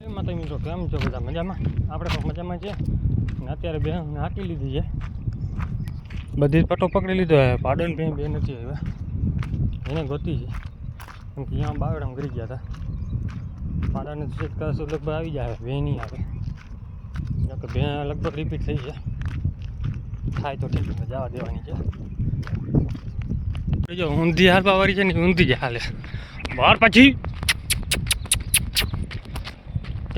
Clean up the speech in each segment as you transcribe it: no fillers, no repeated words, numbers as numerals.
માતા મિત્રો કેમ છો બધા મજામાં? આપણે પણ મજામાં છીએ ને અત્યારે બે નાખી લીધી છે, બધી પટ્ટો પકડી લીધો છે. પાડોને બે નથી આવ્યા, એને ગોતી છે કેમ કે અહીંયા બાવડામાં ગરી ગયા હતા. પાડાને કરશું લગભગ આવી જાય, બે નહીં આવે કે બે લગભગ રિપીટ થઈ છે. થાય તો ઠીક છે, જવા દેવાની છે. જો ઊંધી હાલવાવાળી છે ને, ઊંધી જ હાલે બહાર પછી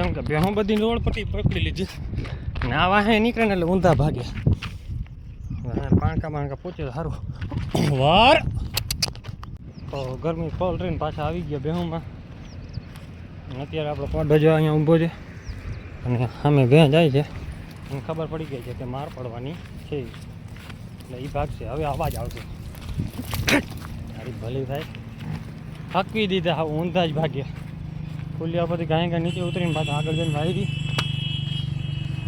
કેમ કે બેહું બધી રોડ પટ્ટી પકડી લીધી ને આ વાહે નીકળે ને એટલે ઊંધા ભાગે. પાણકા પૂછે તો સારું વાર તો ગરમી કોલ ટ્રેન પાછા આવી ગયા બેહુંમાં. અત્યારે આપણો પાડો જો અહીંયા ઊભો છે અને સામે ભેં જાય છે, એને ખબર પડી ગઈ છે કે માર પડવાની છે એટલે એ ભાગ છે. હવે અવાજ આવશે તારી ભલી થાય, થકવી દીધા હા ઊંધા જ ભાગ્યા. ખુલ્યા પછી ગાય નીચે ઉતરીને પાછા આગળ જઈને વાવી હતી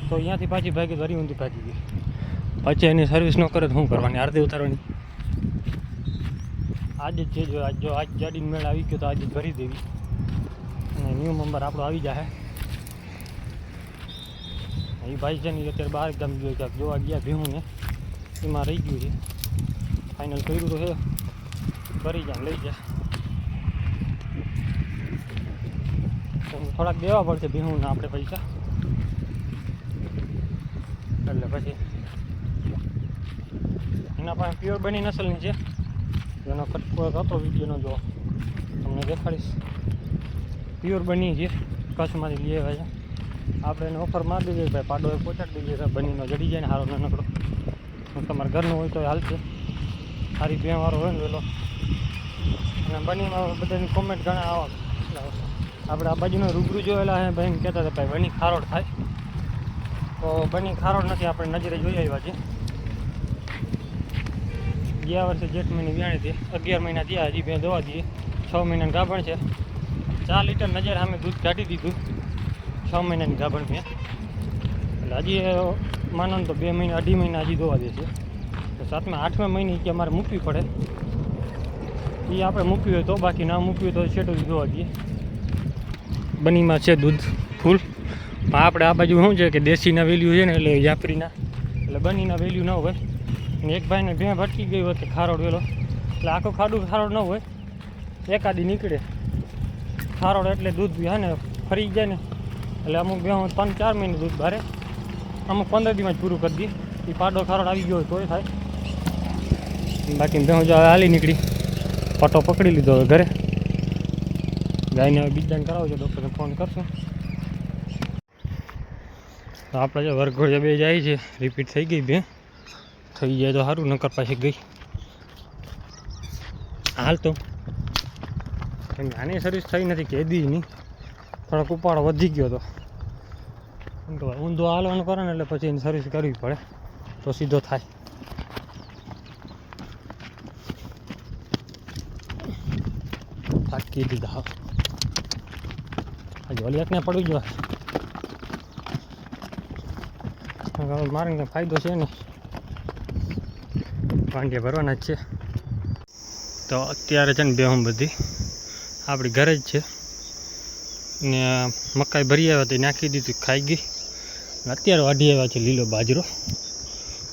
તો અહીંયાથી પાછી ભાગી વરી ઊંધી ભાગી ગઈ. પછી એની સર્વિસ ન કરે તો શું કરવાની, અડધી ઉતારવાની. આજે જ છે, જો આજ ગાડીનો મેળ આવી ગયો તો આજે ભરી દેવી અને ન્યૂ નંબર આપણો આવી જાય. એ ભાઈ છે ને અત્યારે બહાર ગામ ગયો ક્યાંક જોવા ગયા ભીહું ને, એમાં રહી ગયું છે. ફાઇનલ કર્યું તો છે, ભરી જાય લઈ જાય. થોડાક દેવા પડશે ભીહુંને આપણે પૈસા, એટલે પછી એના પાસે પ્યોર બની નસલની છે. એનો કટકો હતો વિડીયોનો, જો તમને દેખાડીશ. પ્યોર બની છે, કચ્છમાંથી લઈ આવ્યા છે. આપણે એને ઓફર મારી દીધી ભાઈ, પાડો એ પહોંચાડી દીધી બનીનો જડી જાય ને સારો નાનકડો. તમારા ઘરનું હોય તો હાલશે, સારી ભેંવાળો હોય ને વેલો. અને બનીમાં બધાની કોમેન્ટ ઘણા આવા. આપણે આ બાજુનો રૂબરૂ જોયેલા છે ભાઈ, કહેતા હતા ભાઈ બની ખારોડ થાય, તો બની ખારોડ નથી, આપણે નજરે જોઈ આવ્યા છે. ગયા વર્ષે જેઠ મહિને વ્યાણી હતી, 11 મહિના થયા, હજી બે દવા દઈએ. 6 મહિનાની ગાભણ છે, 4 લીટર નજર સામે દૂધ કાઢી દીધું 6 મહિનાની ગાભણ મેં. એટલે હજી માનો ને તો 2 મહિના 2.5 મહિના હજી દોવા દેશે. તો 7મા 8મા મહિને કે અમારે મૂકવી પડે, એ આપણે મૂકવી હોય તો, બાકી ના મૂકવી હોય તો છેટું દોવા દઈએ. બનીમાં છે દૂધ ફૂલ. આપણે આ બાજુ શું છે કે દેશીના વેલ્યુ છે ને, એટલે જાફરીના, એટલે બનીના વેલ્યુ ન હોય. અને એક ભાઈને ભેં ભટકી ગઈ હોય કે ખારોડ વેલો, એટલે આખું ખાડું ખારોડ ન હોય, એકાદી નીકળે ખારોડ. એટલે દૂધ હે ને ફરી જાય ને, એટલે અમુક ભેં 3-4 મહિને દૂધ બારે, અમુક 15 દીમાં જ પૂરું કરી દઈએ. એ પાડો ખારોડ આવી ગયો હોય તોય થાય. બાકી ભેં જો હાલી નીકળી, પટ્ટો પકડી લીધો હવે ઘરે. ગાયને હવે બીજાને કરાવજો, ડૉક્ટરને ફોન કરશું. તો આપણે જો વરઘોડિયા બે જાય છે, રિપીટ થઈ ગઈ બે, થઈ જાય તો સારું, નકર પાછી ગઈ હાલ તો. કેમ કે આની સર્વિસ થઈ નથી કેદી નહીં, થોડોક ઉપાડો વધી ગયો હતો. ઊંધો હાલવાનું કરે ને એટલે પછી એની સર્વિસ કરવી પડે તો સીધો થાય. થાકી દીધા હા, હજી ઓલી એકને પડવી જોઈએ, મારે કંઈ ફાયદો છે નહીં, વાંડિયા ભરવાના જ છે. તો અત્યારે છે ને બેહું બધી આપણી ઘરે જ છે ને, મકાઈ ભરી આવ્યા તો નાખી દીધી, ખાઈ ગઈ. અત્યારે વાઢી આવ્યા છે લીલો બાજરો,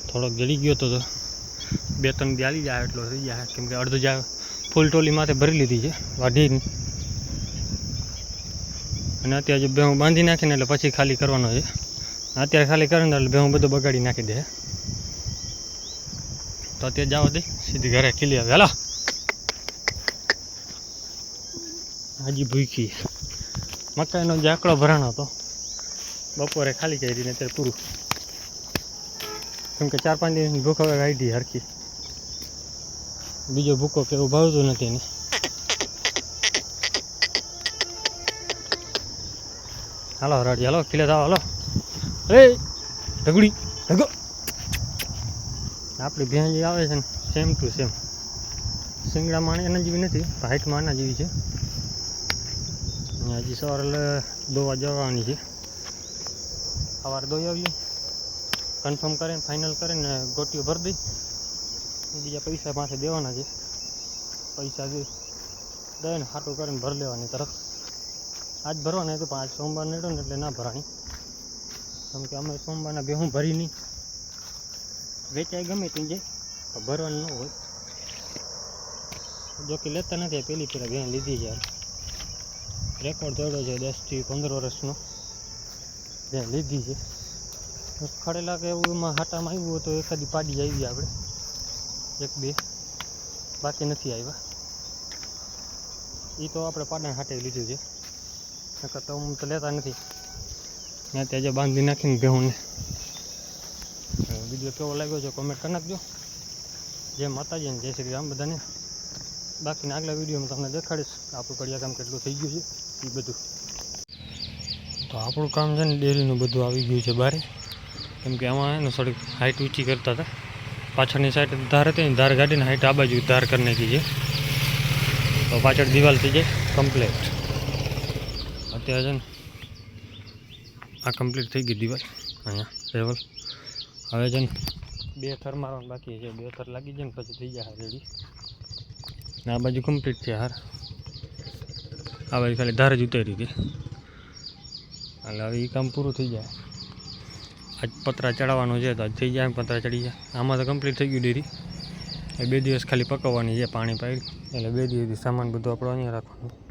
થોડોક જડી ગયો તો 2-3 દી હાલી જાય એટલો થઈ જાય, કેમ કે અડધો જાય ફૂલ ટોલી માથે ભરી લીધી છે વાઢીને. અને અત્યારે જો બેહું બાંધી નાખીને એટલે પછી ખાલી કરવાનો છે. અત્યારે ખાલી કરે ને એટલે બેહું બધું બગાડી નાખી દે. તો અત્યારે જવા દે, સીધી ઘરે ખીલી આવે. હાલો હજી ભૂખી, મકાઈનો જે આંકડો ભરાણો હતો બપોરે ખાલી કરી ને અત્યારે પૂરું, કેમ કે 4-5 દિવસની ભૂખ હવે કાઢી હરખી. બીજો ભૂકો કે એવું ભાવતું નથી એને. હાલો રાડી, હાલો ખીલે થાવ, હાલો એ ઢગડી ઢગો. આપણી ભેં જે આવે છે ને સેમ ટુ સેમ શિંગડામાં એના જેવી નથી, હાઈટમાં આના જેવી છે. હજી સવારે દોવા જવાની છે, સવારે દોઈ આવીએ, કન્ફર્મ કરીને ફાઇનલ કરીને ગોટીઓ ભરી દઈ. બીજા પૈસા માથે દેવાના છે, પૈસા દે ને હાટું કરીને ભરી લેવાની તરફ. આજ ભરવાના હતું પણ આજ સોમવાર નીકળો ને એટલે ના ભરાણી, કેમ કે અમે સોમવારના બે હું ભરી નહીં, વેચાય ગમે તે જાય પણ ભરવાનું ન હોય. જો કે લેતા નથી, પેલી પેલા બેન લીધી છે, રેકોર્ડ તોડ્યો છે 10 થી 15 વર્ષનો બેન લીધી છે. ખડેલા કે એવું એમાં હાટામાં આવ્યું હોય તો એકાદી પાડી આવી આપણે, એક બે, બાકી નથી આવ્યા. એ તો આપણે પાડાને હાટે લીધું છે, નકર તો હું તો લેતા નથી. ત્યાં ત્યાં જે બાંધી નાખીને ભેહુંને. વિડીયો કેવો લાગ્યો છે કોમેન્ટ કરી નાખજો. જય માતાજી ને જય શ્રી રામ બધાને. બાકીના આગલા વિડીયોમાં તમને દેખાડીશ આપણું કડિયા કામ કેટલું થઈ ગયું છે એ બધું. તો આપણું કામ છે ને ડેરીનું બધું આવી ગયું છે બારે, કેમ કે આમાં એને થોડીક હાઇટ ઊંચી કરતા હતા. પાછળની સાઈડ ધાર હતી ને, ધાર ગાડીને હાઇટ આ બાજુ ધાર કરી નાખી છે, તો પાછળ દિવાલ થઈ જાય કમ્પ્લીટ. અત્યારે છે ને આ કમ્પ્લીટ થઈ ગઈ દિવાલ અહીંયા લેવલ. હવે છે ને 2 થર મારવાનું બાકી છે, 2 થર લાગી જાય ને પછી થઈ જાય રેડી. ને આ બાજુ કમ્પ્લીટ છે હાર, આ બાજુ ખાલી ધાર જ ઉતારી હતી, એટલે હવે એ કામ પૂરું થઈ જાય. આજ પતરા ચડાવવાનું છે તો આજ થઈ જાય, પતરા ચડી જાય. આમાં તો કમ્પ્લીટ થઈ ગયું ડેરી. 2 દિવસ ખાલી પકવવાની છે પાણી પાડી, એટલે 2 દિવસથી સામાન બધું આપણો અહીંયા રાખવાનું.